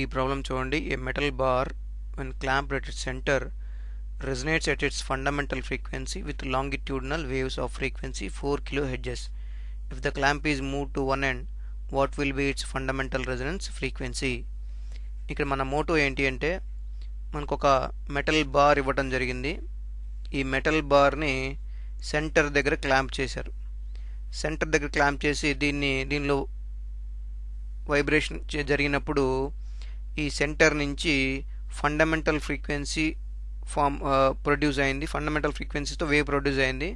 ఈ ప్రాబ్లం చూడండి. A metal bar when clamped at its center resonates at its fundamental frequency with longitudinal waves of frequency 4 kHz. If the clamp is moved to one end, what will be its fundamental resonance frequency? ఇక్కడ మన Moto ఏంటి అంటే మనకు ఒక metal bar ఇవ్వడం జరిగింది. ఈ metal బార్ని centre దగ్గర క్లాంప్ చేశారు. సెంటర్ దగ్గర క్లాంప్ చేసి దీనిలో వైబ్రేషన్ జరిగినప్పుడు ఈ సెంటర్ నుంచి ఫండమెంటల్ ఫ్రీక్వెన్సీ ప్రొడ్యూస్ అయింది. ఫండమెంటల్ ఫ్రీక్వెన్సీతో వేవ్ ప్రొడ్యూస్ అయింది.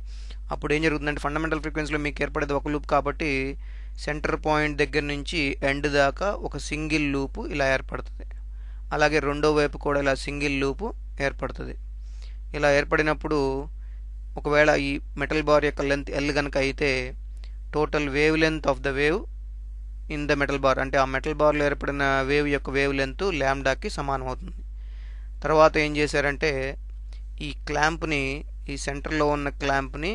అప్పుడు ఏం జరుగుతుందంటే ఫండమెంటల్ ఫ్రీక్వెన్సీలో మీకు ఏర్పడేది ఒక లూప్ కాబట్టి సెంటర్ పాయింట్ దగ్గర నుంచి ఎండ్ దాకా ఒక సింగిల్ లూపు ఇలా ఏర్పడుతుంది. అలాగే రెండో వైపు కూడా ఇలా సింగిల్ లూపు ఏర్పడుతుంది. ఇలా ఏర్పడినప్పుడు ఒకవేళ ఈ మెటల్ బార్ యొక్క లెంత్ ఎల్ కనుక అయితే total wave length of the wave in the metal bar అంటే ఆ మెటల్ బార్లో ఏర్పడిన వేవ్ యొక్క వేవ్ లెంత్ ల్యాండాకి సమానం అవుతుంది. తర్వాత ఏం చేశారంటే ఈ క్లాంప్ని ఈ సెంటర్లో ఉన్న క్లాంప్ని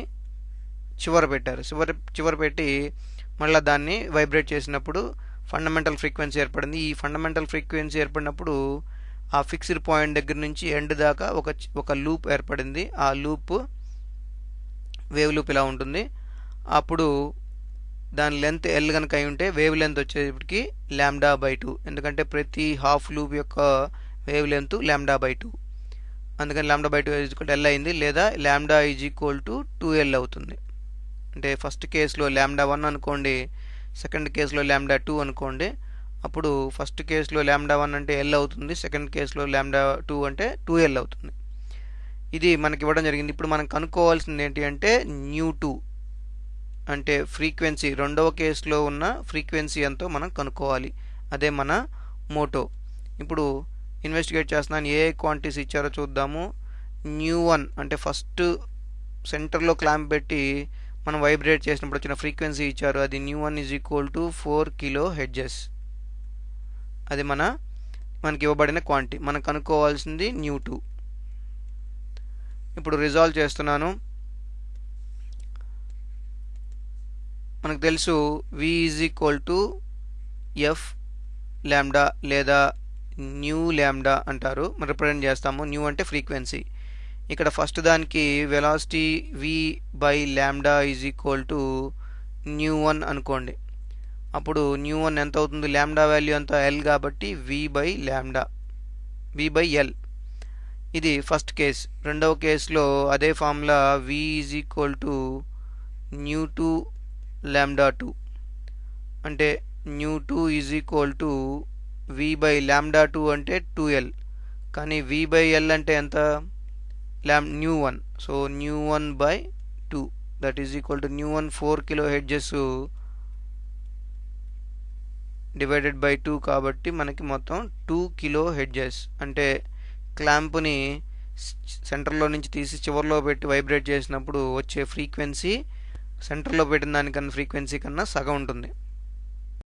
చివర పెట్టారు. చివర పెట్టి మళ్ళీ దాన్ని వైబ్రేట్ చేసినప్పుడు ఫండమెంటల్ ఫ్రీక్వెన్సీ ఏర్పడింది. ఈ ఫండమెంటల్ ఫ్రీక్వెన్సీ ఏర్పడినప్పుడు ఆ ఫిక్స్డ్ పాయింట్ దగ్గర నుంచి ఎండ్ దాకా ఒక లూప్ ఏర్పడింది. ఆ లూప్ వేవ్ లూప్ ఇలా ఉంటుంది. అప్పుడు దాని లెంత్ ఎల్ కనుక అయి ఉంటే వేవ్ లెంత్ వచ్చేటప్పటికి λ/2. ఎందుకంటే ప్రతి హాఫ్ లూప్ యొక్క వేవ్ లెంత్ λ/2. అందుకని λ/2 ఎల్ అయింది. లేదా λ = 2l అవుతుంది. అంటే ఫస్ట్ కేసులో λ1 అనుకోండి, సెకండ్ కేసులో λ2 అనుకోండి. అప్పుడు ఫస్ట్ కేసులో λ1 అంటే ఎల్ అవుతుంది, సెకండ్ కేసులో λ2 అంటే 2l అవుతుంది. ఇది మనకి ఇవ్వడం జరిగింది. ఇప్పుడు మనం కనుక్కోవాల్సింది ఏంటి అంటే న్యూ2 అంటే ఫ్రీక్వెన్సీ, రెండవ కేసులో ఉన్న ఫ్రీక్వెన్సీ ఎంతో మనం కనుక్కోవాలి. అదే మన మోటో. ఇప్పుడు ఇన్వెస్టిగేట్ చేస్తున్నాను. ఏ క్వాంటిటీస్ ఇచ్చారో చూద్దాము. న్యూ1 అంటే ఫస్ట్ సెంటర్లో క్లాంప్ పెట్టి మనం వైబ్రేట్ చేసినప్పుడు వచ్చిన ఫ్రీక్వెన్సీ ఇచ్చారు. అది న్యూ1 = 4 kHz. అది మనకి ఇవ్వబడిన క్వాంటిటీ. మనం కనుక్కోవాల్సింది న్యూ2. ఇప్పుడు రిజాల్వ్ చేస్తున్నాను. మనకు తెలుసు V = f λ లేదా న్యూ λ అంటారు. మనం రిప్రజెంట్ చేస్తాము. న్యూ అంటే ఫ్రీక్వెన్సీ. ఇక్కడ ఫస్ట్ దానికి వెలాసిటీ V/λ = న్యూ1 అనుకోండి. అప్పుడు న్యూ1 ఎంత అవుతుంది? λ వాల్యూ ఎంత? L కాబట్టి V/L. ఇది ఫస్ట్ కేస్. రెండవ కేసులో అదే ఫార్ములా V = న్యూ2 λ2 అంటే న్యూ2 = V/λ2 అంటే 2l. కానీ V/L అంటే ఎంత? న్యూ1. సో న్యూ1/2 దట్ ఈజ్ ఈక్వల్ టు న్యూ1 4 kHz డివైడెడ్ బై 2 కాబట్టి మనకి మొత్తం 2 kHz. అంటే క్లాంప్ని సెంటర్లో నుంచి తీసి చివరిలో పెట్టి వైబ్రేట్ చేసినప్పుడు వచ్చే ఫ్రీక్వెన్సీ సెంటర్లో పెట్టిన దానికన్నా ఫ్రీక్వెన్సీ కన్నా సగం ఉంటుంది.